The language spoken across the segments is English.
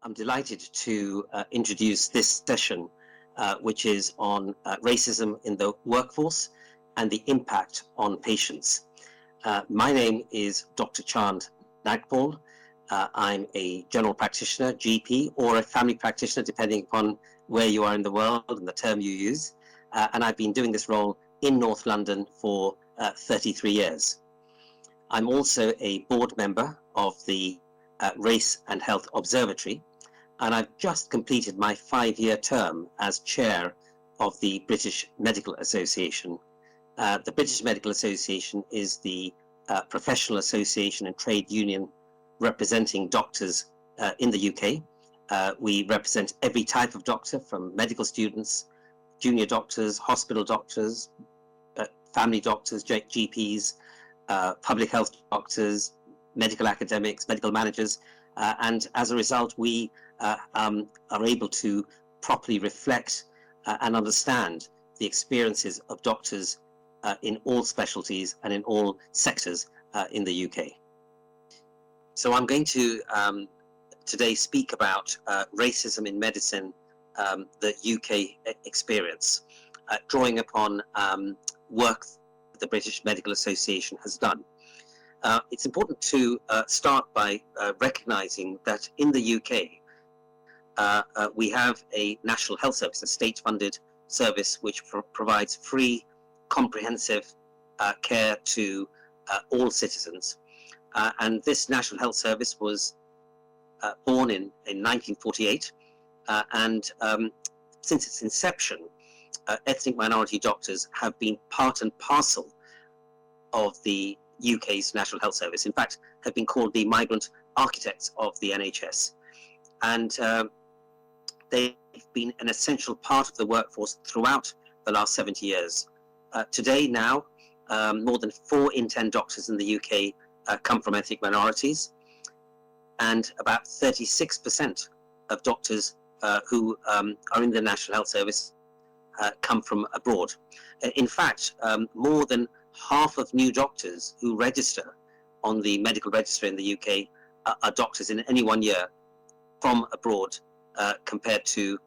I'm delighted to introduce this session, which is on racism in the workforce and the impact on patients. My name is Dr. Chaand Nagpaul. I'm a general practitioner, GP, or a family practitioner, depending upon where you are in the world and the term you use. And I've been doing this role in North London for 33 years. I'm also a board member of the Race and Health Observatory, and I've just completed my 5-year term as chair of the British Medical Association. The British Medical Association is the professional association and trade union representing doctors in the UK. We represent every type of doctor, from medical students, junior doctors, hospital doctors, family doctors, GPs, public health doctors, medical academics, medical managers, and as a result we are able to properly reflect and understand the experiences of doctors in all specialties and in all sectors in the UK. So I'm going to today speak about racism in medicine, the UK experience, drawing upon work the British Medical Association has done. It's important to start by recognizing that in the UK we have a National Health Service, a state-funded service which provides free, comprehensive care to all citizens. And this National Health Service was born in 1948, and since its inception, ethnic minority doctors have been part and parcel of the UK's National Health Service. In fact, have been called the migrant architects of the NHS. And they've been an essential part of the workforce throughout the last 70 years. Today now, more than 4 in 10 doctors in the UK come from ethnic minorities, and about 36% of doctors who are in the National Health Service come from abroad. In fact, more than half of new doctors who register on the medical register in the UK are doctors in any one year from abroad, compared to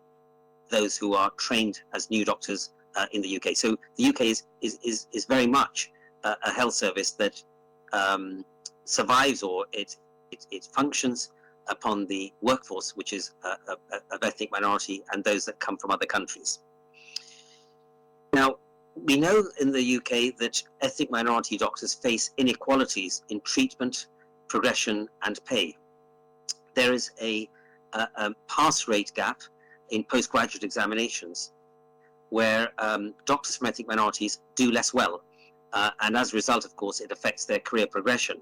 those who are trained as new doctors in the UK. So the UK is very much a health service that survives, or it functions upon the workforce, which is of ethnic minority and those that come from other countries. Now, we know in the UK that ethnic minority doctors face inequalities in treatment, progression, and pay. There is a pass rate gap in postgraduate examinations where doctors from ethnic minorities do less well, and as a result, of course, it affects their career progression.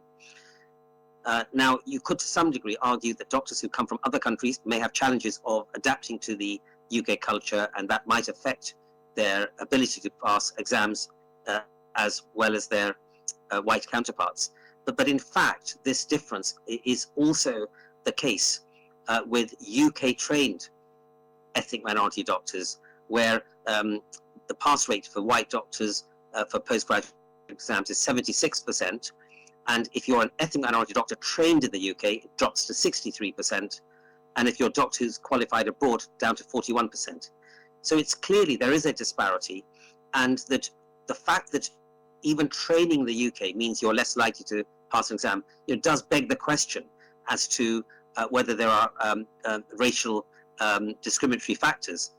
Now, you could to some degree argue that doctors who come from other countries may have challenges of adapting to the UK culture, and that might affect their ability to pass exams as well as their white counterparts. But in fact, this difference is also the case with UK-trained ethnic minority doctors, where the pass rate for white doctors for postgraduate exams is 76%, and if you're an ethnic minority doctor trained in the UK, it drops to 63%, and if you're a doctor who's qualified abroad, down to 41%. So it's clearly there is a disparity, and that the fact that even training in the UK means you're less likely to pass an exam, it does beg the question as to whether there are racial discriminatory factors.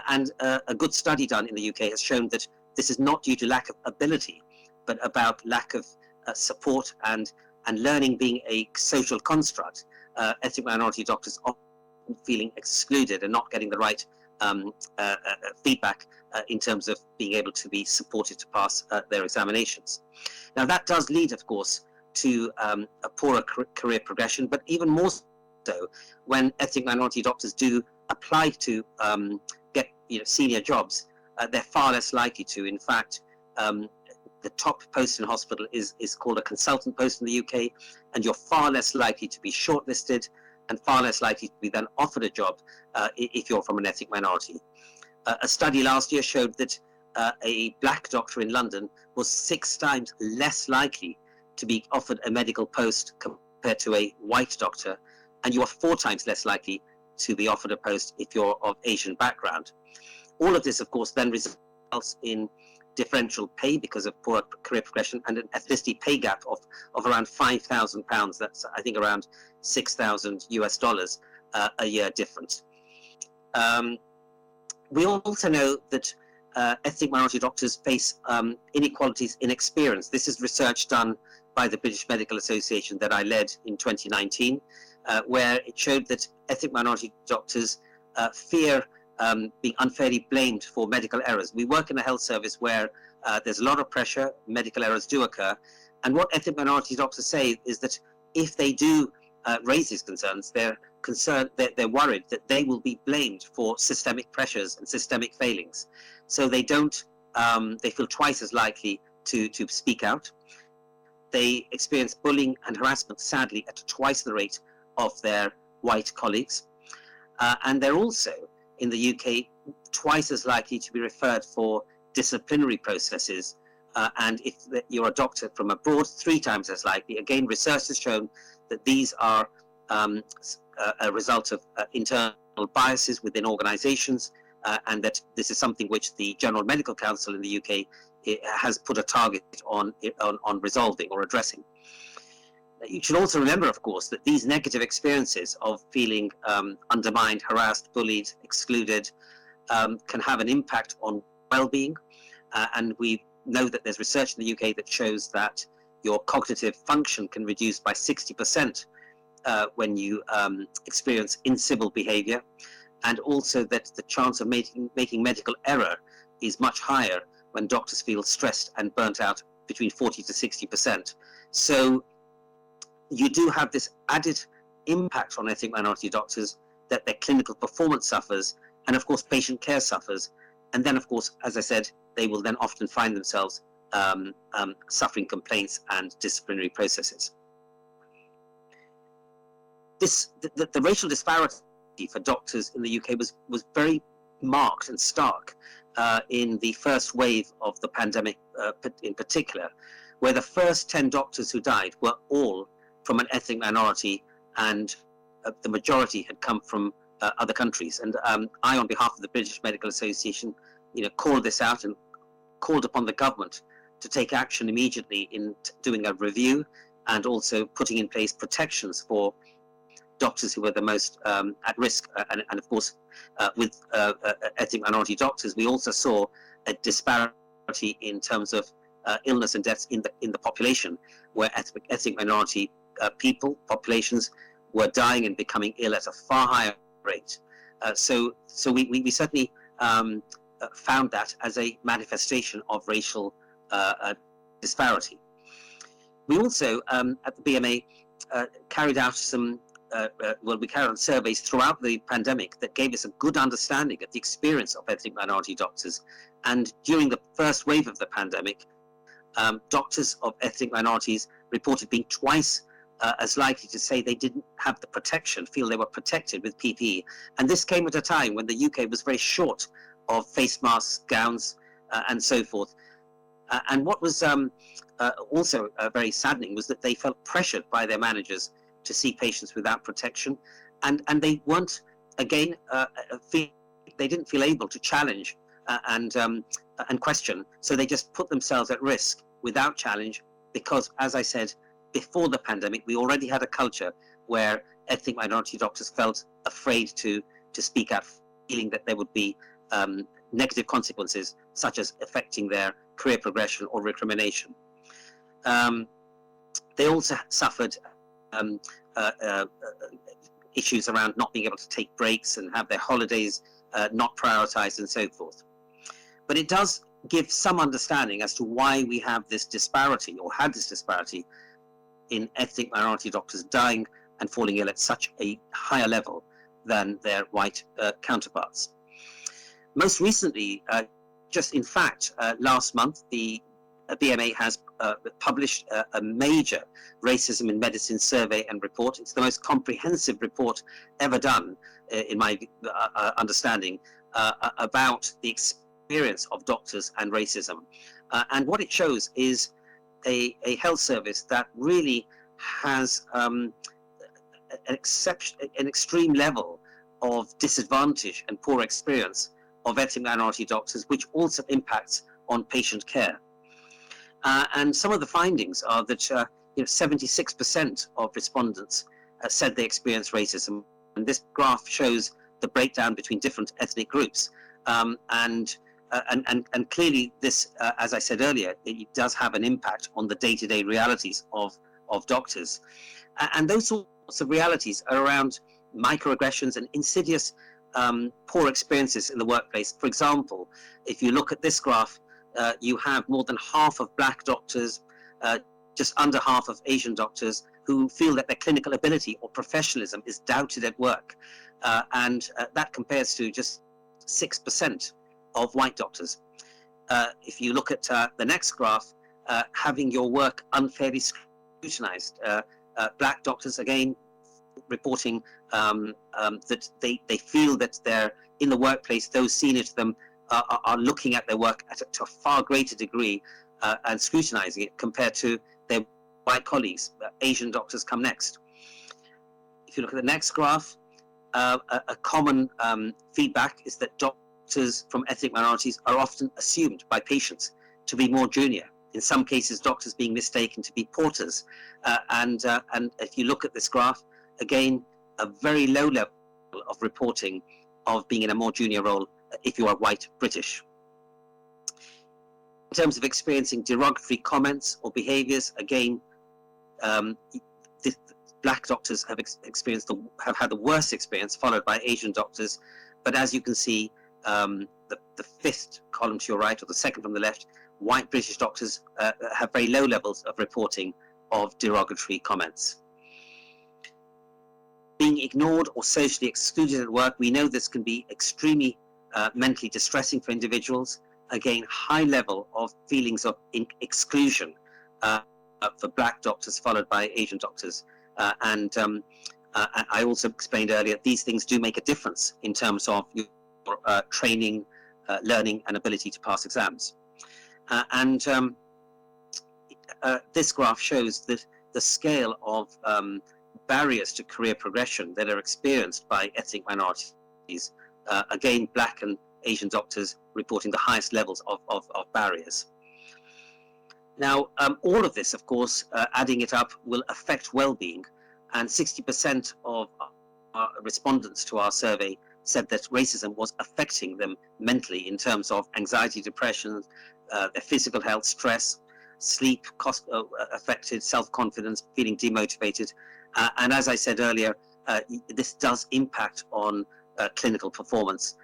And a good study done in the UK has shown that this is not due to lack of ability, but about lack of support and learning being a social construct. Ethnic minority doctors often feeling excluded and not getting the right feedback in terms of being able to be supported to pass their examinations. Now, that does lead, of course, to a poorer career progression, but even more so when ethnic minority doctors do apply to get senior jobs, they're far less likely to. In fact, the top post in hospital is called a consultant post in the UK, and you're far less likely to be shortlisted and far less likely to be then offered a job if you're from an ethnic minority. A study last year showed that a black doctor in London was 6 times less likely to be offered a medical post compared to a white doctor and you are 4 times less likely to be offered a post if you're of Asian background. All of this, of course, then results in differential pay because of poor career progression and an ethnicity pay gap of around £5,000. That's, I think, around $6,000 a year difference. We also know that ethnic minority doctors face inequalities in experience. This is research done by the British Medical Association that I led in 2019, where it showed that ethnic minority doctors fear being unfairly blamed for medical errors. We work in a health service where there's a lot of pressure, medical errors do occur, and what ethnic minority doctors say is that if they do raise these concerns, they're worried that they will be blamed for systemic pressures and systemic failings. So they don't, they feel twice as likely to speak out. They experience bullying and harassment, sadly, at twice the rate of their white colleagues. And they're also, in the UK, twice as likely to be referred for disciplinary processes. And if you're a doctor from abroad, 3 times as likely. Again, research has shown that these are a result of internal biases within organizations, and that this is something which the General Medical Council in the UK has put a target on resolving or addressing. You should also remember, of course, that these negative experiences of feeling undermined, harassed, bullied, excluded can have an impact on well-being, and we know that there's research in the UK that shows that your cognitive function can reduce by 60% when you experience incivil behavior, and also that the chance of making medical error is much higher when doctors feel stressed and burnt out, between 40 to 60%. So you do have this added impact on ethnic minority doctors, that their clinical performance suffers, and of course patient care suffers. And then, of course, as I said, they will then often find themselves suffering complaints and disciplinary processes. The racial disparity for doctors in the UK was very marked and stark in the first wave of the pandemic in particular, where the first 10 doctors who died were all from an ethnic minority, and the majority had come from other countries. And I, on behalf of the British Medical Association, called this out and called upon the government to take action immediately in doing a review, and also putting in place protections for doctors who were the most at risk. And of course, with ethnic minority doctors, we also saw a disparity in terms of illness and deaths in the population, where ethnic minority populations were dying and becoming ill at a far higher rate. So we certainly found that as a manifestation of racial disparity. We also, at the BMA, carried out some we carried on surveys throughout the pandemic that gave us a good understanding of the experience of ethnic minority doctors. And during the first wave of the pandemic, doctors of ethnic minorities reported being twice as likely to say they didn't have the protection, feel they were protected with PPE. And this came at a time when the UK was very short of face masks, gowns, and so forth. And what was also very saddening was that they felt pressured by their managers to see patients without protection, and they weren't, again, they didn't feel able to challenge and question, so they just put themselves at risk without challenge, because, as I said, before the pandemic, we already had a culture where ethnic minority doctors felt afraid to speak out, feeling that there would be negative consequences, such as affecting their career progression or recrimination. They also suffered issues around not being able to take breaks and have their holidays not prioritized and so forth. But it does give some understanding as to why we have this disparity, or had this disparity, in ethnic minority doctors dying and falling ill at such a higher level than their white counterparts. Most recently, just in fact, last month, the BMA has published a major racism in medicine survey and report. It's the most comprehensive report ever done, in my understanding, about the experience of doctors and racism. And what it shows is a health service that really has an extreme level of disadvantage and poor experience of ethnic minority doctors, which also impacts on patient care. And some of the findings are that 76% of respondents said they experienced racism. And this graph shows the breakdown between different ethnic groups. And clearly this, as I said earlier, it does have an impact on the day-to-day realities of doctors. And those sorts of realities are around microaggressions and insidious poor experiences in the workplace. For example, if you look at this graph, you have more than half of black doctors, just under half of Asian doctors who feel that their clinical ability or professionalism is doubted at work. And that compares to just 6% of white doctors. If you look at the next graph, having your work unfairly scrutinized, black doctors again reporting that they feel that they're in the workplace, those senior to them are looking at their work to a far greater degree and scrutinizing it compared to their white colleagues. Asian doctors come next. If you look at the next graph, a common feedback is that doctors from ethnic minorities are often assumed by patients to be more junior. In some cases, doctors being mistaken to be porters. And if you look at this graph, again, a very low level of reporting of being in a more junior role if you are white British. In terms of experiencing derogatory comments or behaviors, again, black doctors have had the worst experience, followed by Asian doctors. But as you can see, the fifth column to your right, or the second from the left, white British doctors have very low levels of reporting of derogatory comments. Being ignored or socially excluded at work, we know this can be extremely mentally distressing for individuals. Again, high level of feelings of exclusion for black doctors, followed by Asian doctors. And I also explained earlier, these things do make a difference in terms of your training, learning, and ability to pass exams. This graph shows that the scale of barriers to career progression that are experienced by ethnic minorities. Again, black and Asian doctors reporting the highest levels of barriers. Now, all of this, of course, adding it up, will affect well-being, and 60% of our respondents to our survey said that racism was affecting them mentally in terms of anxiety, depression, their physical health, stress, sleep, affected, self-confidence, feeling demotivated. And as I said earlier, this does impact on clinical performance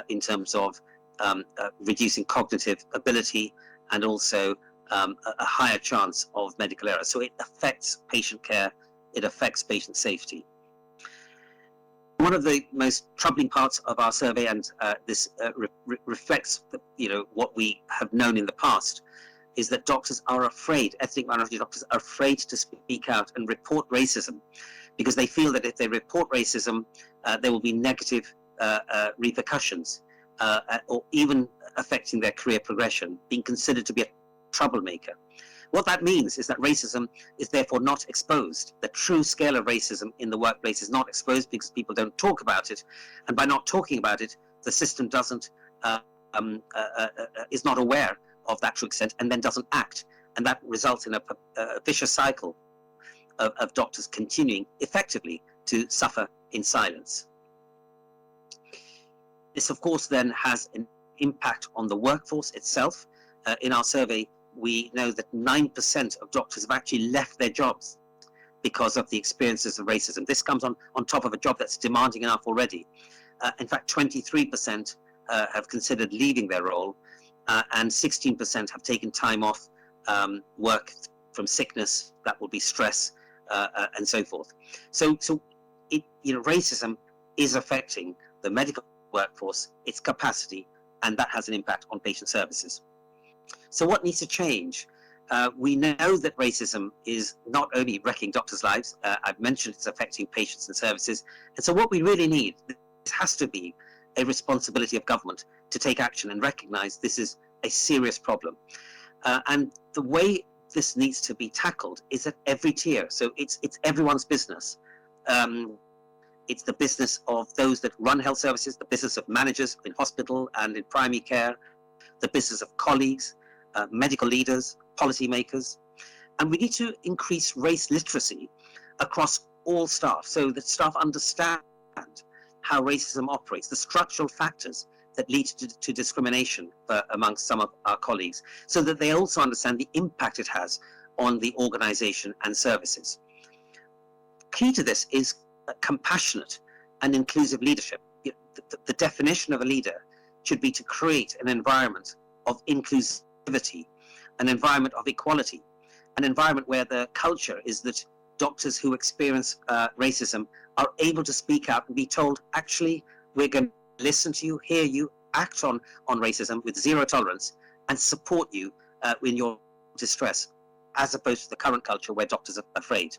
in terms of reducing cognitive ability and also a higher chance of medical error. So it affects patient care, it affects patient safety. One of the most troubling parts of our survey, and this reflects what we have known in the past, is that doctors are afraid, ethnic minority doctors are afraid to speak out and report racism, because they feel that if they report racism, there will be negative repercussions, or even affecting their career progression, being considered to be a troublemaker. What that means is that racism is therefore not exposed. The true scale of racism in the workplace is not exposed because people don't talk about it, and by not talking about it, the system doesn't is not aware of that true extent and then doesn't act, and that results in a vicious cycle of doctors continuing effectively to suffer in silence. This, of course, then has an impact on the workforce itself. In our survey, we know that 9% of doctors have actually left their jobs because of the experiences of racism. This comes on top of a job that's demanding enough already. In fact, 23% have considered leaving their role, and 16% have taken time off work from sickness, that will be stress, and so forth. So racism is affecting the medical workforce, its capacity, and that has an impact on patient services. So what needs to change? We know that racism is not only wrecking doctors' lives, I've mentioned it's affecting patients and services, and so what we really need, this has to be a responsibility of government to take action and recognize this is a serious problem. And the way this needs to be tackled is at every tier, so it's everyone's business. It's the business of those that run health services, the business of managers in hospital and in primary care, the business of colleagues, medical leaders, policymakers. And we need to increase race literacy across all staff so that staff understand how racism operates, the structural factors that lead to discrimination amongst some of our colleagues, so that they also understand the impact it has on the organization and services. Key to this is compassionate and inclusive leadership. The definition of a leader should be to create an environment of inclusivity, an environment of equality, an environment where the culture is that doctors who experience racism are able to speak out and be told, actually, we're going to listen to you, hear you, act on racism with zero tolerance, and support you in your distress, as opposed to the current culture where doctors are afraid.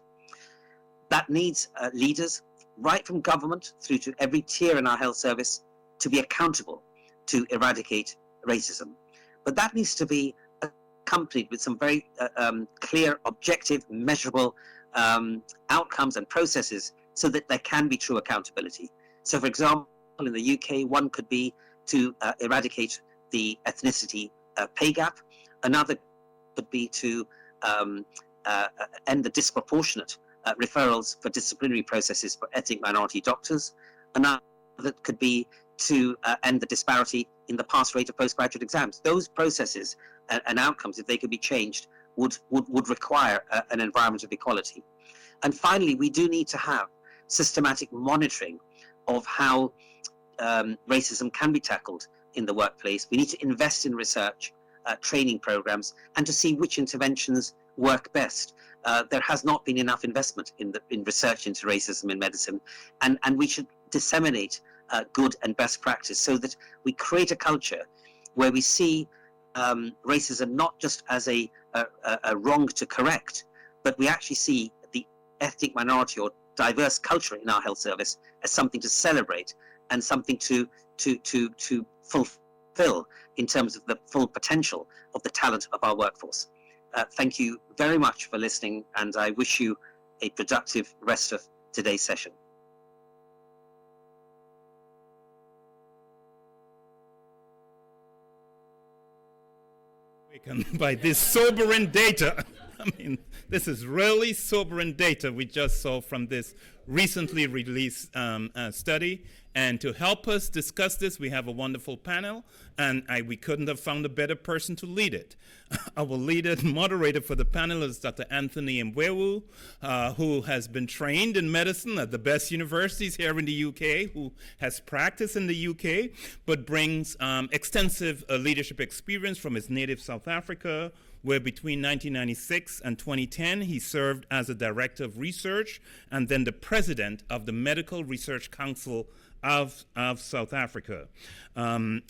That needs leaders, right from government through to every tier in our health service, to be accountable to eradicate racism. But that needs to be accompanied with some very clear, objective, measurable outcomes and processes so that there can be true accountability. So, for example, in the UK, one could be to eradicate the ethnicity pay gap. Another could be to end the disproportionate referrals for disciplinary processes for ethnic minority doctors. Another could be to end the disparity in the pass rate of postgraduate exams. Those processes and outcomes, if they could be changed, would require an environment of equality. And finally, we do need to have systematic monitoring of how racism can be tackled in the workplace. We need to invest in research, training programs, and to see which interventions work best. There has not been enough investment in research into racism in medicine, and we should disseminate good and best practice so that we create a culture where we see racism not just as a wrong to correct, but we actually see the ethnic minority or diverse culture in our health service as something to celebrate and something to fulfill in terms of the full potential of the talent of our workforce. Thank you very much for listening, and I wish you a productive rest of today's session. By this sobering data. I mean, this is really sobering data we just saw from this recently released study. And to help us discuss this, we have a wonderful panel, and we couldn't have found a better person to lead it. Our leader, moderator for the panel is Dr. Anthony Mbewu, who has been trained in medicine at the best universities here in the UK, who has practiced in the UK, but brings extensive leadership experience from his native South Africa, where between 1996 and 2010, he served as a director of research and then the president of the Medical Research Council of South Africa.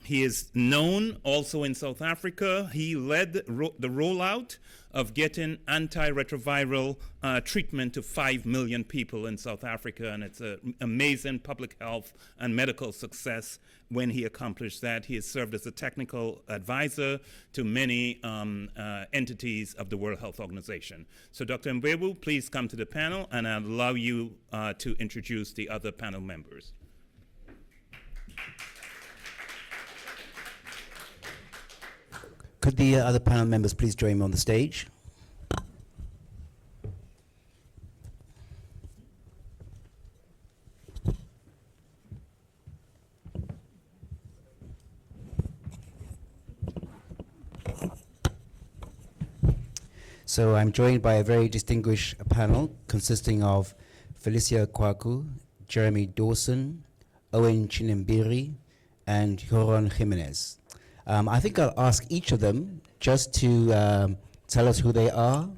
He is known also in South Africa. He led the rollout of getting antiretroviral treatment to 5 million people in South Africa, and it's an amazing public health and medical success when he accomplished that. He has served as a technical advisor to many entities of the World Health Organization. So Dr. Mbewu, please come to the panel, and I'll allow you to introduce the other panel members. Could the other panel members please join me on the stage? So I'm joined by a very distinguished panel consisting of Felicia Kwaku, Jeremy Dawson, Owen Chinembiri, and Jimenez. I think I'll ask each of them just to tell us who they are,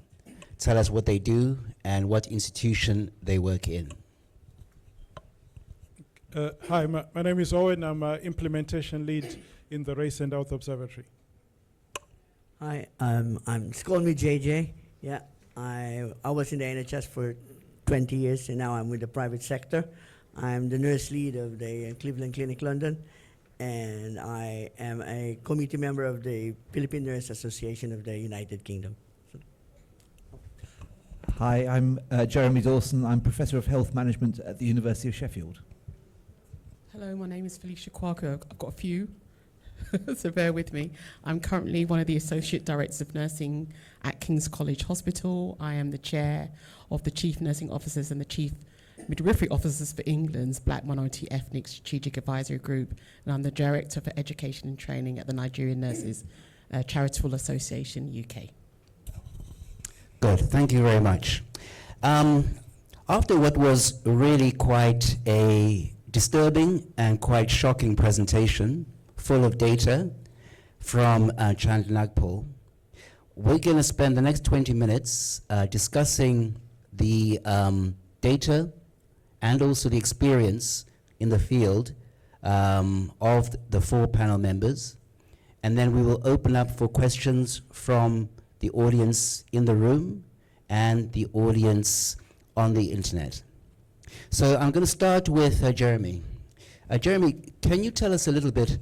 tell us what they do, and what institution they work in. Hi, my name is Owen. I'm an implementation lead in the Race and Health Observatory. Hi, call me JJ. Yeah, I was in the NHS for 20 years, and now I'm with the private sector. I'm the nurse lead of the Cleveland Clinic London, and I am a committee member of the Philippine Nurse Association of the United Kingdom. Hi, I'm Jeremy Dawson. I'm Professor of Health Management at the University of Sheffield. Hello, my name is Felicia Kwaku. I've got a few, so bear with me. I'm currently one of the Associate Directors of Nursing at King's College Hospital. I am the Chair of the Chief Nursing Officers and the Chief Midwifery Officers for England's Black Minority Ethnic Strategic Advisory Group, and I'm the Director for Education and Training at the Nigerian Nurses Charitable Association UK. Good, thank you very much. After what was really quite a disturbing and quite shocking presentation, full of data from Chaand and Nagpaul, we're going to spend the next 20 minutes discussing the data and also the experience in the field of the 4 panel members. And then we will open up for questions from the audience in the room and the audience on the internet. So I'm going to start with Jeremy. Jeremy, can you tell us a little bit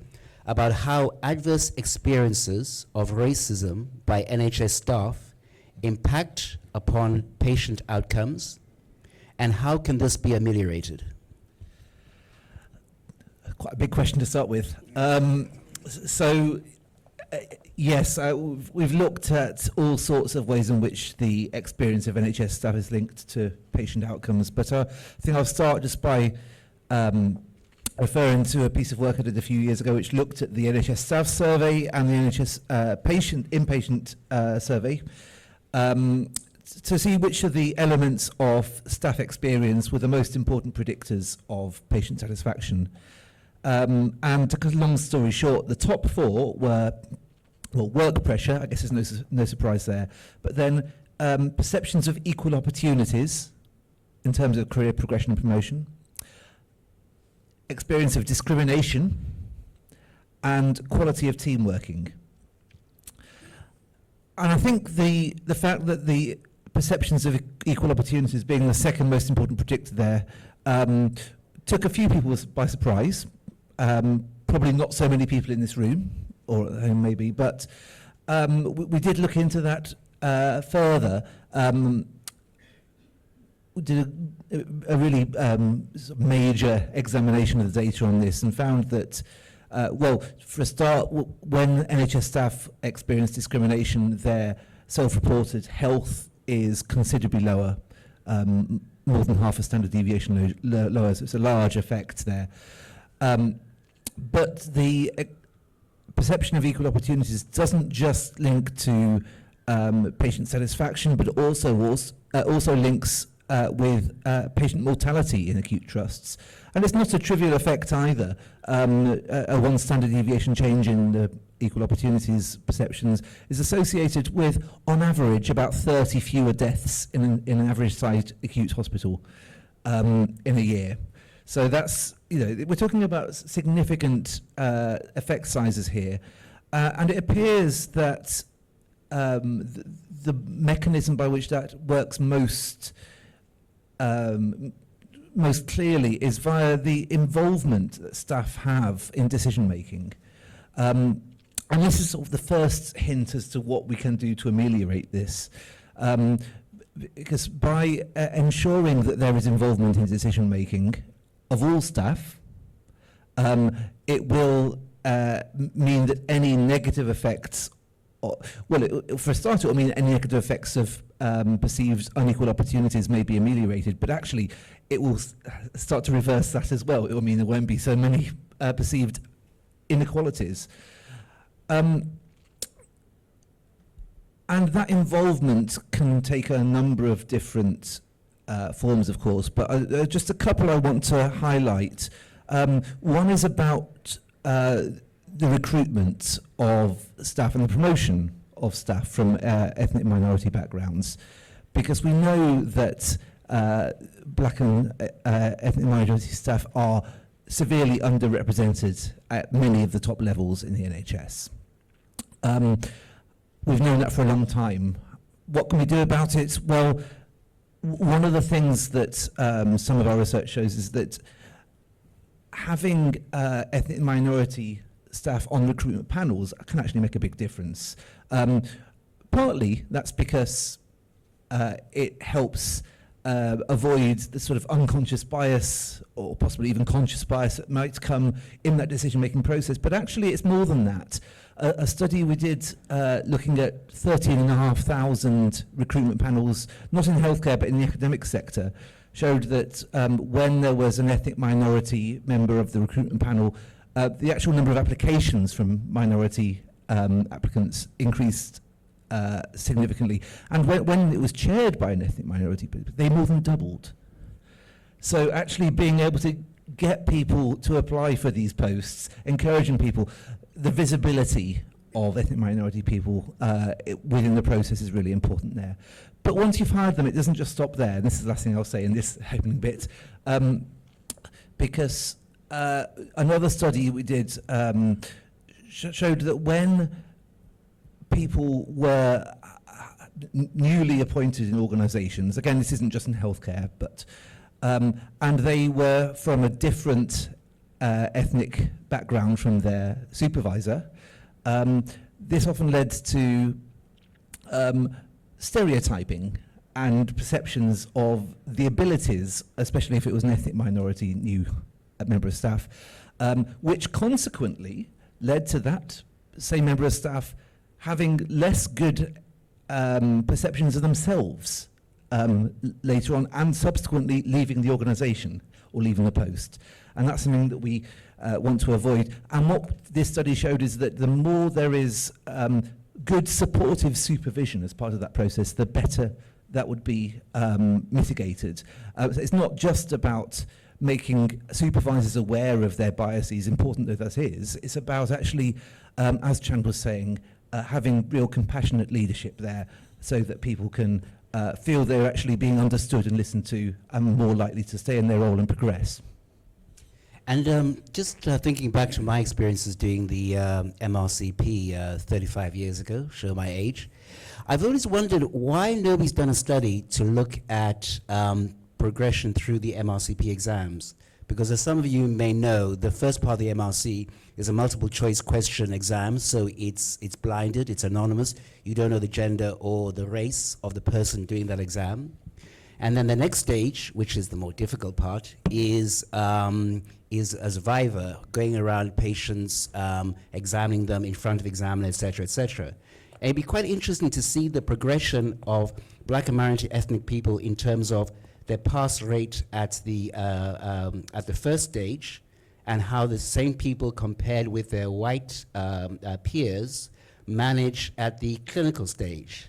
about how adverse experiences of racism by NHS staff impact upon patient outcomes, and how can this be ameliorated? Quite a big question to start with. Yes, we've looked at all sorts of ways in which the experience of NHS staff is linked to patient outcomes, but I think I'll start just by referring to a piece of work I did a few years ago which looked at the NHS Staff Survey and the NHS inpatient survey to see which of the elements of staff experience were the most important predictors of patient satisfaction. And to cut a long story short, the top 4 were, well, work pressure, I guess there's no surprise there, but then perceptions of equal opportunities in terms of career progression and promotion, experience of discrimination, and quality of team working. And I think the fact that the perceptions of equal opportunities being the second most important predictor there took a few people by surprise. Probably not so many people in this room, or at home maybe, but we did look into that further. We did a really sort of major examination of the data on this and found that, well, for a start, when NHS staff experience discrimination, their self-reported health is considerably lower, more than half a standard deviation lower, so it's a large effect there. But the perception of equal opportunities doesn't just link to patient satisfaction, but also links with patient mortality in acute trusts. And it's not a trivial effect either. A 1 standard deviation change in the equal opportunities perceptions is associated with, on average, about 30 fewer deaths in an average sized acute hospital in a year. So that's, we're talking about significant effect sizes here. And it appears that the mechanism by which that works most clearly is via the involvement that staff have in decision making. And this is sort of the first hint as to what we can do to ameliorate this. Because by ensuring that there is involvement in decision making of all staff, it will mean that any negative effects, for a start, it will mean any negative effects of perceived unequal opportunities may be ameliorated, but actually it will start to reverse that as well. It will mean there won't be so many perceived inequalities. And that involvement can take a number of different forms, of course, but just a couple I want to highlight. One is about the recruitment of staff and the promotion of staff from ethnic minority backgrounds, because we know that black and ethnic minority staff are severely underrepresented at many of the top levels in the NHS. We've known that for a long time. What can we do about it? Well, one of the things that some of our research shows is that having ethnic minority staff on recruitment panels can actually make a big difference. Partly that's because it helps avoid the sort of unconscious bias or possibly even conscious bias that might come in that decision-making process. But actually it's more than that. A study we did looking at 13,500 recruitment panels, not in healthcare but in the academic sector, showed that when there was an ethnic minority member of the recruitment panel, the actual number of applications from minority applicants increased significantly. And when it was chaired by an ethnic minority, they more than doubled. So actually being able to get people to apply for these posts, encouraging people, the visibility of ethnic minority people within the process is really important there. But once you've hired them, it doesn't just stop there. And this is the last thing I'll say in this opening bit. Because another study we did showed that when people were newly appointed in organisations, again, this isn't just in healthcare, but and they were from a different ethnic background from their supervisor, this often led to stereotyping and perceptions of the abilities, especially if it was an ethnic minority new member of staff, which consequently led to that same member of staff having less good perceptions of themselves later on, and subsequently leaving the organisation or leaving the post. And that's something that we want to avoid. And what this study showed is that the more there is good supportive supervision as part of that process, the better that would be mitigated. So it's not just about making supervisors aware of their biases, important though that is. It's about actually, as Chaand was saying, having real compassionate leadership there so that people can feel they're actually being understood and listened to and more likely to stay in their role and progress. And just thinking back to my experiences doing the MRCP 35 years ago, show my age, I've always wondered why nobody's done a study to look at progression through the MRCP exams. Because as some of you may know, the first part of the MRC is a multiple choice question exam, so it's blinded, it's anonymous. You don't know the gender or the race of the person doing that exam. And then the next stage, which is the more difficult part, is a survivor going around patients, examining them in front of examiners, et cetera, et cetera. And it'd be quite interesting to see the progression of black and minority ethnic people in terms of their pass rate at the first stage, and how the same people compared with their white peers manage at the clinical stage,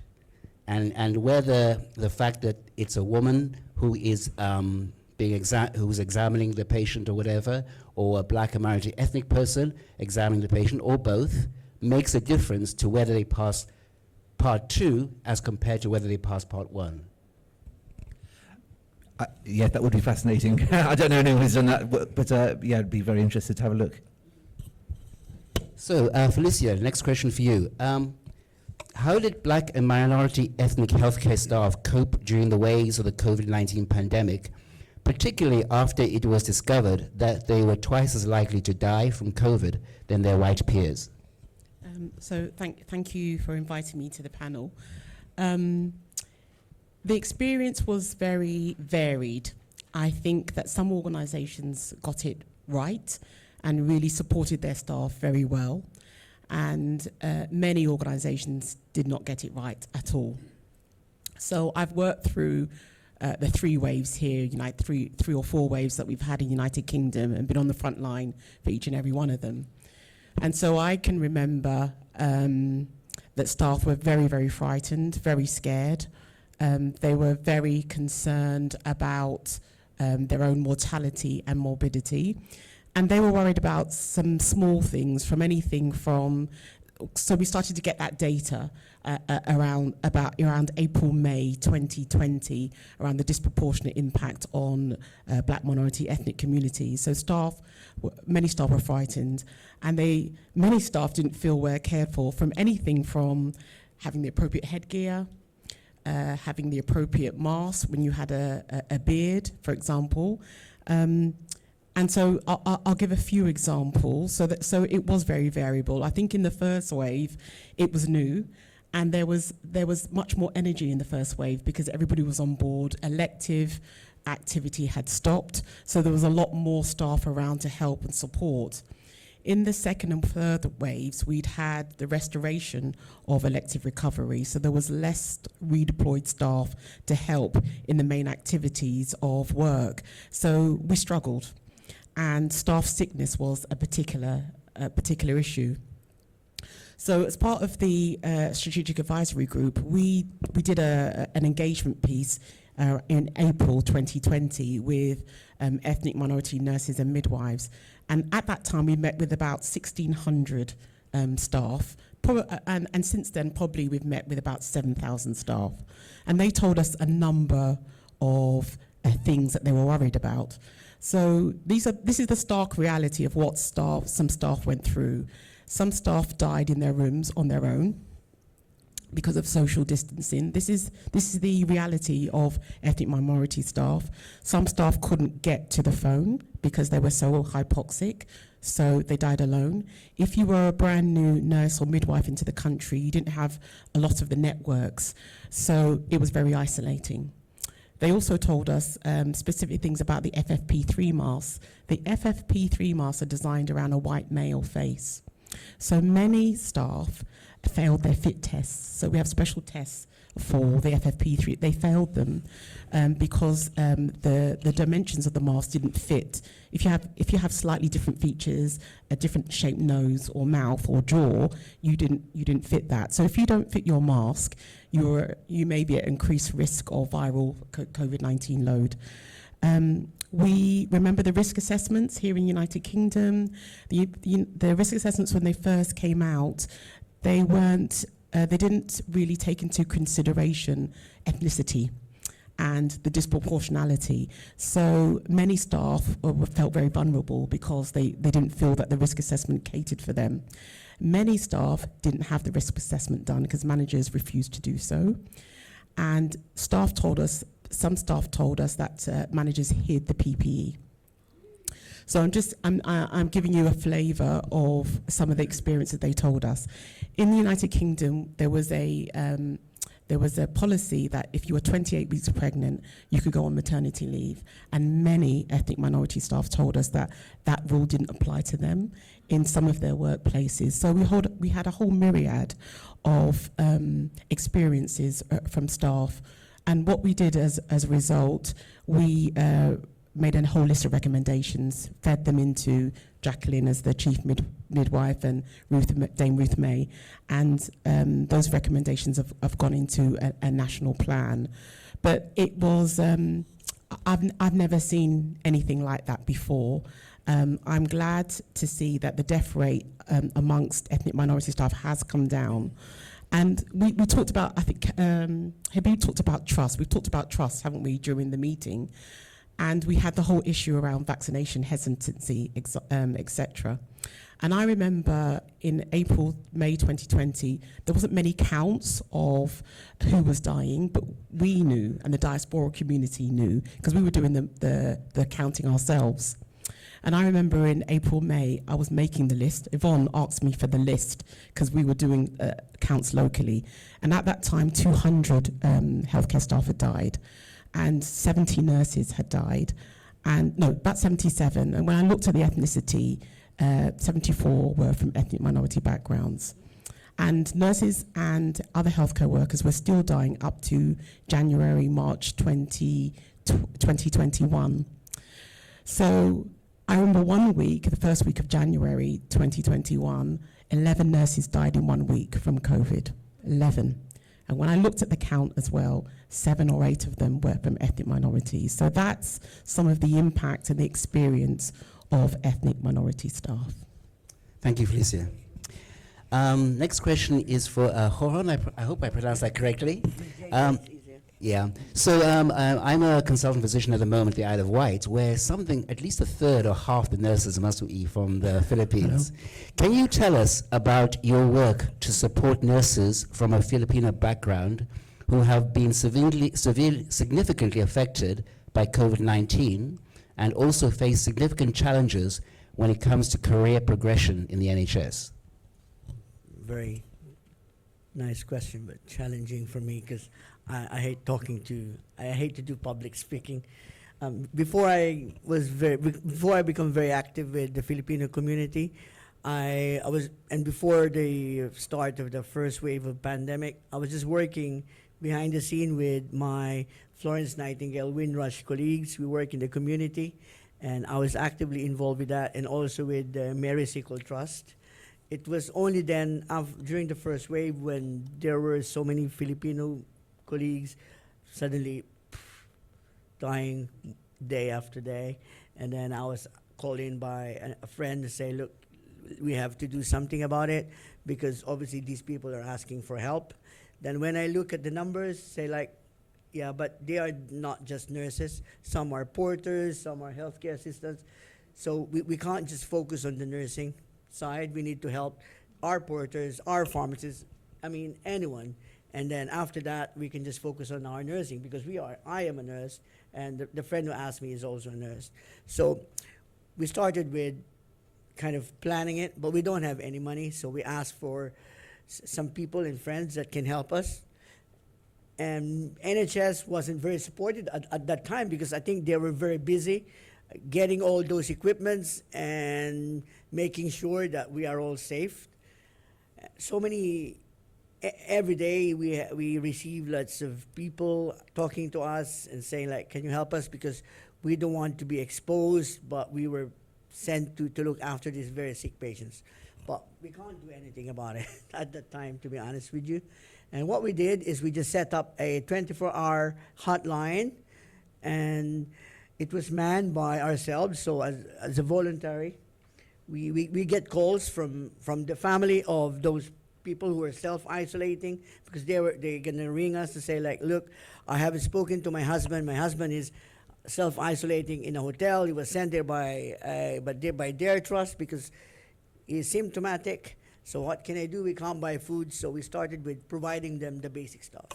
and whether the fact that it's a woman who is who's examining the patient or whatever, or a black and minority ethnic person examining the patient, or both, makes a difference to whether they pass part 2 as compared to whether they pass part 1. Yeah, that would be fascinating. I don't know anyone who's done that, but yeah, I'd be very interested to have a look. So, Felicia, next question for you. How did black and minority ethnic healthcare staff cope during the waves of the COVID-19 pandemic, particularly after it was discovered that they were twice as likely to die from COVID than their white peers? So thank you for inviting me to the panel. The experience was very varied. I think that some organizations got it right and really supported their staff very well. And many organizations did not get it right at all. So I've worked through the 3 waves here, three or four waves that we've had in United Kingdom, and been on the front line for each and every one of them. And so I can remember that staff were very, very frightened, very scared. They were very concerned about their own mortality and morbidity. And they were worried about some small things, from anything from, so we started to get that data around April, May 2020, around the disproportionate impact on black minority ethnic communities. So many staff were frightened, and many staff didn't feel well cared for, from anything from having the appropriate headgear, having the appropriate mask when you had a beard, for example. And so I'll give a few examples. So it was very variable. I think in the first wave, it was new, And there was much more energy in the first wave because everybody was on board. Elective activity had stopped, so there was a lot more staff around to help and support. In the second and third waves, we'd had the restoration of elective recovery, so there was less redeployed staff to help in the main activities of work. So we struggled, and staff sickness was a particular issue. So as part of the strategic advisory group, we did an engagement piece in April 2020 with ethnic minority nurses and midwives. And at that time, we met with about 1,600 staff. And since then, probably we've met with about 7,000 staff. And they told us a number of things that they were worried about. So this is the stark reality of what some staff went through. Some staff died in their rooms on their own because of social distancing. This is the reality of ethnic minority staff. Some staff couldn't get to the phone because they were so hypoxic, so they died alone. If you were a brand new nurse or midwife into the country, you didn't have a lot of the networks, so it was very isolating. They also told us specific things about the FFP3 masks. The FFP3 masks are designed around a white male face. So many staff failed their fit tests. So we have special tests for the FFP3. They failed them because the dimensions of the mask didn't fit. If you have slightly different features, a different shaped nose or mouth or jaw, you didn't fit that. So if you don't fit your mask, you may be at increased risk of viral COVID-19 load. We remember the risk assessments here in United Kingdom. The risk assessments, when they first came out, they didn't really take into consideration ethnicity and the disproportionality. So many staff felt very vulnerable because they didn't feel that the risk assessment catered for them. Many staff didn't have the risk assessment done because managers refused to do so. And some staff told us that managers hid the PPE. So I'm giving you a flavour of some of the experience that they told us. In the United Kingdom, there was a policy that if you were 28 weeks pregnant, you could go on maternity leave. And many ethnic minority staff told us that that rule didn't apply to them in some of their workplaces. So we had a whole myriad of experiences from staff. And what we did as a result, we made a whole list of recommendations, fed them into Jacqueline as the chief midwife and Dame Ruth May, and those recommendations have gone into a national plan. But it was, I've never seen anything like that before. I'm glad to see that the death rate amongst ethnic minority staff has come down. And we talked about, I think, Habib talked about trust. We've talked about trust, haven't we, during the meeting? And we had the whole issue around vaccination hesitancy, etc. And I remember in April, May 2020, there wasn't many counts of who was dying, but we knew, and the diaspora community knew, because we were doing the counting ourselves. And I remember in April, May, I was making the list. Yvonne asked me for the list because we were doing counts locally. And at that time, 200 healthcare staff had died and 70 nurses had died. And no, about 77. And when I looked at the ethnicity, 74 were from ethnic minority backgrounds. And nurses and other healthcare workers were still dying up to January, March 2021. So I remember one week, the first week of January 2021, 11 nurses died in 1 week from COVID, 11. And when I looked at the count as well, 7 or 8 of them were from ethnic minorities. So that's some of the impact and the experience of ethnic minority staff. Thank you, Felicia. Next question is for Horon. I hope I pronounced that correctly. Yeah. So I'm a consultant physician at the moment at the Isle of Wight, where at least a third or half the nurses must be from the Philippines. Hello. Can you tell us about your work to support nurses from a Filipino background who have been significantly affected by COVID-19 and also face significant challenges when it comes to career progression in the NHS? Very Nice question, but challenging for me because I hate talking to. I hate to do public speaking. Before I become very active with the Filipino community, I was, and before the start of the first wave of pandemic, I was just working behind the scene with my Florence Nightingale Windrush colleagues. We work in the community, and I was actively involved with that, and also with the Mary Sickle Trust. It was only then, during the first wave, when there were so many Filipino colleagues suddenly dying day after day, and then I was called in by a friend to say, look, we have to do something about it, because obviously these people are asking for help. Then when I look at the numbers, say like, yeah, but they are not just nurses. Some are porters, some are healthcare assistants. So we can't just focus on the nursing side. We need to help our porters, our pharmacists, I mean, anyone. And then after that, we can just focus on our nursing, because I am a nurse, and the friend who asked me is also a nurse. So we started with kind of planning it, but we don't have any money, so we asked for some people and friends that can help us. And NHS wasn't very supported at that time, because I think they were very busy getting all those equipments and making sure that we are all safe. So many, every day we receive lots of people talking to us and saying like, can you help us, because we don't want to be exposed, but we were sent to look after these very sick patients. But we can't do anything about it at that time, to be honest with you. And what we did is we just set up a 24-hour hotline, and it was manned by ourselves. So as a voluntary, we get calls from the family of those people who are self-isolating, because they're gonna ring us to say like, look, I haven't spoken to my husband. My husband is self-isolating in a hotel. He was sent there by their trust because he's symptomatic. So what can I do? We can't buy food. So we started with providing them the basic stuff,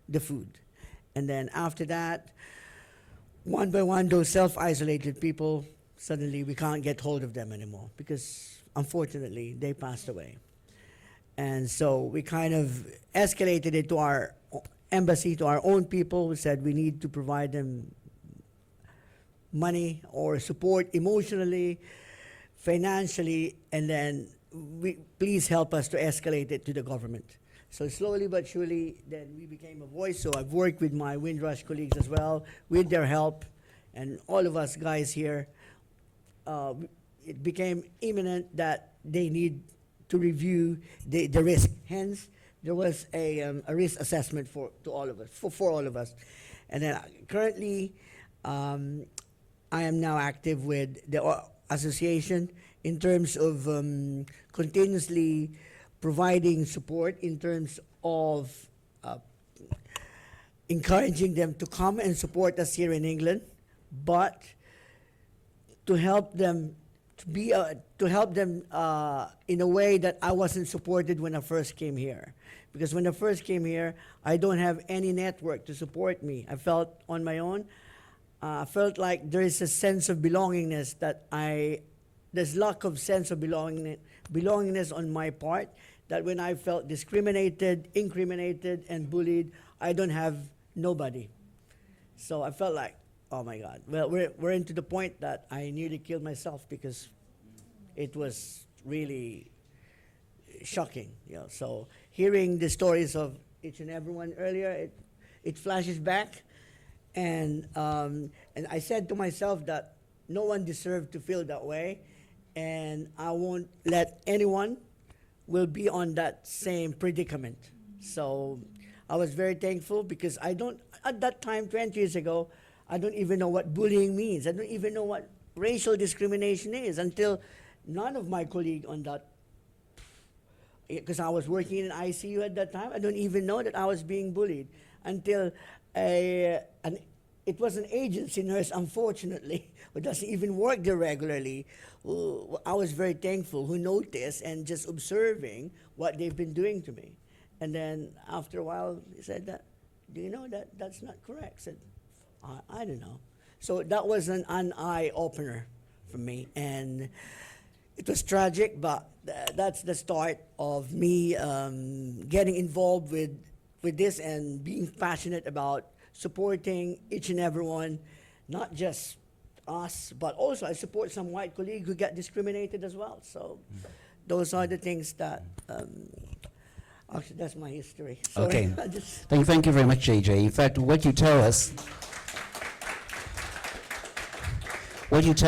the food. And then after that, one by one, those self-isolated people, suddenly we can't get hold of them anymore, because unfortunately they passed away. And so we kind of escalated it to our embassy, to our own people. We said we need to provide them money or support emotionally, financially, and then please help us to escalate it to the government. So slowly but surely, then we became a voice. So I've worked with my Windrush colleagues as well, with their help, and all of us guys here. It became imminent that they need to review the risk. Hence, there was a risk assessment for all of us. And then currently, I am now active with the association in terms of continuously providing support in terms of encouraging them to come and support us here in England, but to help them in a way that I wasn't supported when I first came here. Because when I first came here, I don't have any network to support me. I felt on my own. I felt like there is a sense of belongingness there's lack of sense of belongingness on my part, that when I felt discriminated, incriminated, and bullied, I don't have nobody. So I felt like, oh my God. Well, we're into the point that I nearly killed myself, because it was really shocking. You know? So hearing the stories of each and everyone earlier, it flashes back. And I said to myself that no one deserved to feel that way, and I won't let anyone will be on that same predicament. So I was very thankful, because at that time, 20 years ago, I don't even know what bullying means. I don't even know what racial discrimination is, until none of my colleagues on that, because I was working in an ICU at that time, I don't even know that I was being bullied until it was an agency nurse, unfortunately, who doesn't even work there regularly. I was very thankful, who noticed and just observing what they've been doing to me. And then after a while, he said, do you know that that's not correct? I said, I don't know. So that was an eye-opener for me. And it was tragic, but that's the start of me getting involved with this and being passionate about supporting each and everyone, not just us, but also I support some white colleagues who get discriminated as well. So those are the things that, actually that's my history. Sorry. Okay, thank you very much, JJ. In fact, what you tell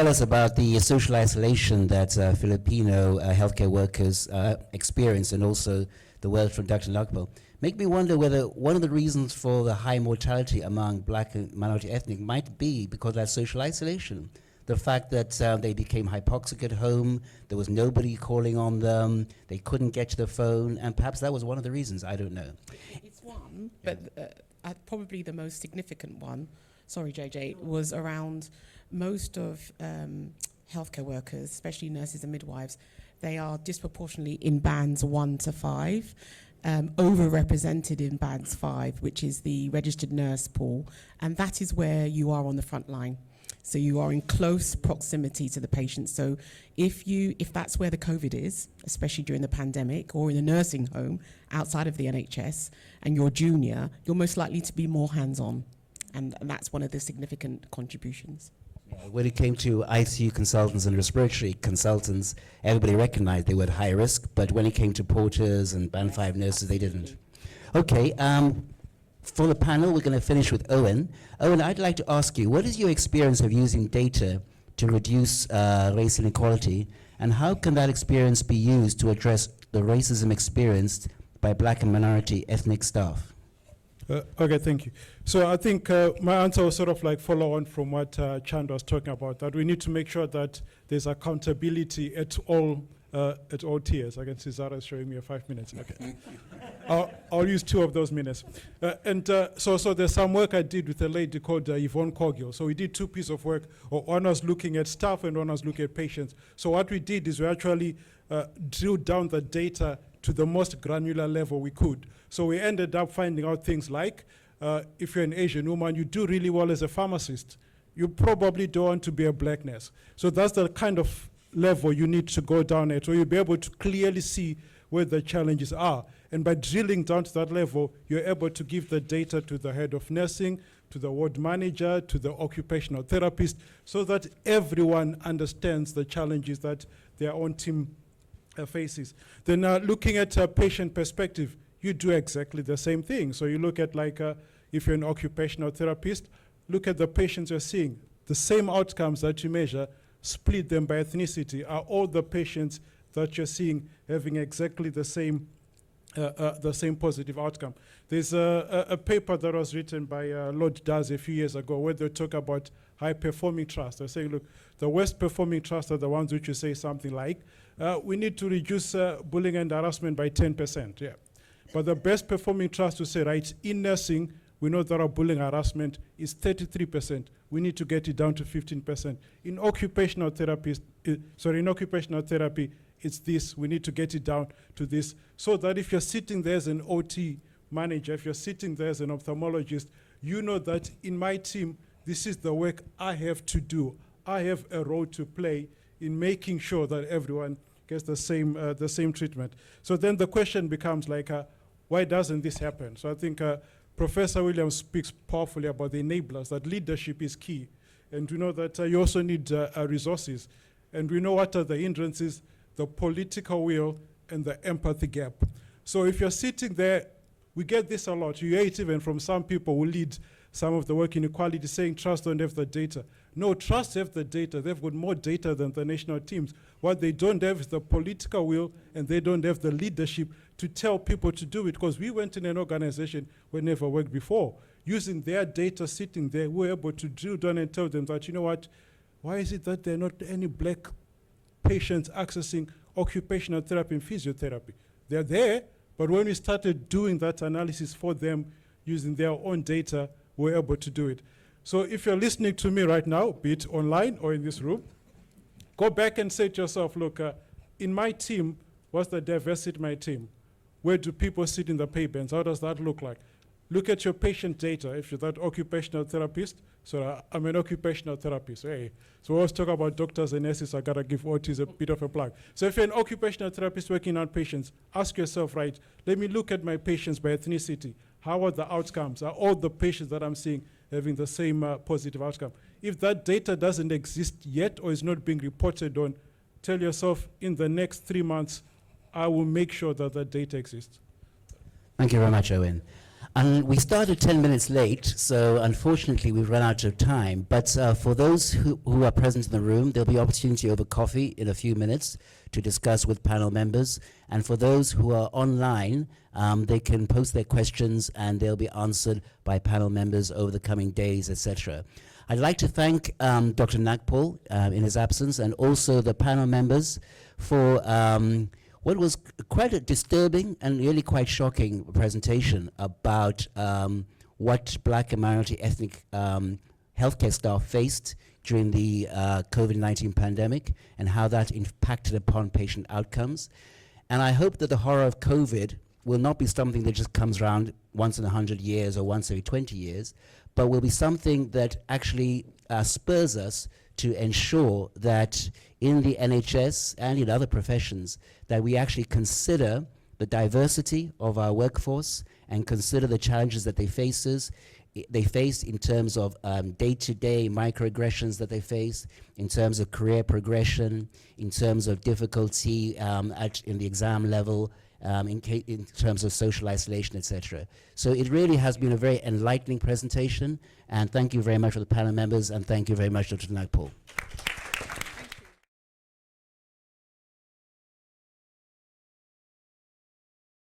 us about the social isolation that Filipino healthcare workers experience, and also the words from Dr. Nagpaul, make me wonder whether one of the reasons for the high mortality among black and minority ethnic might be because of that social isolation. The fact that they became hypoxic at home, there was nobody calling on them, they couldn't get to the phone, and perhaps that was one of the reasons, I don't know. It's one, but probably the most significant one, sorry JJ, was around most of healthcare workers, especially nurses and midwives, they are disproportionately in bands 1 to 5, overrepresented in bands 5, which is the registered nurse pool, and that is where you are on the front line. So you are in close proximity to the patient. So if that's where the COVID is, especially during the pandemic or in a nursing home outside of the NHS, and you're junior, you're most likely to be more hands-on, and that's one of the significant contributions. When it came to ICU consultants and respiratory consultants, everybody recognized they were at high risk, but when it came to porters and band 5 nurses, they didn't. Okay, for the panel, we're going to finish with Owen. Owen, I'd like to ask you, what is your experience of using data to reduce race inequality, and how can that experience be used to address the racism experienced by black and minority ethnic staff? Okay, thank you. So I think my answer was sort of like follow on from what Chaand was talking about, that we need to make sure that there's accountability at all tiers. I can see Zara showing me 5 minutes. Okay. I'll use 2 of those minutes. So there's some work I did with a lady called Yvonne Cogill. So we did 2 pieces of work. One was looking at staff and one was looking at patients. So what we did is we actually drilled down the data to the most granular level we could. So we ended up finding out things like, if you're an Asian woman, you do really well as a pharmacist. You probably don't want to be a black nurse. So that's the kind of level you need to go down at, so you'll be able to clearly see where the challenges are. And by drilling down to that level, you're able to give the data to the head of nursing, to the ward manager, to the occupational therapist, so that everyone understands the challenges that their own team faces. Then looking at a patient perspective, you do exactly the same thing. So you look at if you're an occupational therapist, look at the patients you're seeing. The same outcomes that you measure, split them by ethnicity. Are all the patients that you're seeing having exactly the same positive outcome? There's a paper that was written by Lord Daz a few years ago where they talk about high-performing trusts. They're saying, look, the worst-performing trusts are the ones which you say something like, we need to reduce bullying and harassment by 10%. Yeah. But the best-performing trust to say, right, in nursing, we know that our bullying harassment is 33%. We need to get it down to 15%. In occupational therapy, it's this. We need to get it down to this. So that if you're sitting there as an OT manager, if you're sitting there as an ophthalmologist, you know that in my team, this is the work I have to do. I have a role to play in making sure that everyone gets the same treatment. So then the question becomes like, why doesn't this happen? So I think Professor Williams speaks powerfully about the enablers, that leadership is key. And we know that you also need resources. And we know what are the hindrances, the political will and the empathy gap. So if you're sitting there, we get this a lot. You hear it even from some people who lead some of the work inequality saying trusts don't have the data. No, trusts have the data. They've got more data than the national teams. What they don't have is the political will, and they don't have the leadership to tell people to do it, because we went in an organization we never worked before. Using their data sitting there, we were able to drill down and tell them that, you know what, why is it that there are not any black patients accessing occupational therapy and physiotherapy? They're there, but when we started doing that analysis for them using their own data, we were able to do it. So if you're listening to me right now, be it online or in this room, go back and say to yourself, look, in my team, what's the diversity in my team? Where do people sit in the pay bands? How does that look like? look at your patient data. If you're that occupational therapist, so I'm an occupational therapist. Hey. So we always talk about doctors and nurses. I gotta give OTs a bit of a plug. So if you're an occupational therapist working on patients, ask yourself, right, let me look at my patients by ethnicity. How are the outcomes? Are all the patients that I'm seeing having the same positive outcome? If that data doesn't exist yet or is not being reported on, tell yourself in the next 3 months, I will make sure that that data exists. Thank you very much, Owen. And we started 10 minutes late, so unfortunately we've run out of time. But for those who are present in the room, there'll be opportunity over coffee in a few minutes to discuss with panel members. And for those who are online, they can post their questions and they'll be answered by panel members over the coming days, etc. I'd like to thank Dr. Nagpaul in his absence, and also the panel members for what was quite a disturbing and really quite shocking presentation about what Black and minority ethnic healthcare staff faced during the COVID-19 pandemic and how that impacted upon patient outcomes. And I hope that the horror of COVID will not be something that just comes around once in 100 years or once every 20 years, but will be something that actually spurs us to ensure that in the NHS and in other professions that we actually consider the diversity of our workforce and consider the challenges that they face in terms of day-to-day microaggressions that they face, in terms of career progression, in terms of difficulty in the exam level, in terms of social isolation, etc. So it really has been a very enlightening presentation, and thank you very much for the panel members, and thank you very much, Dr. Nagpaul.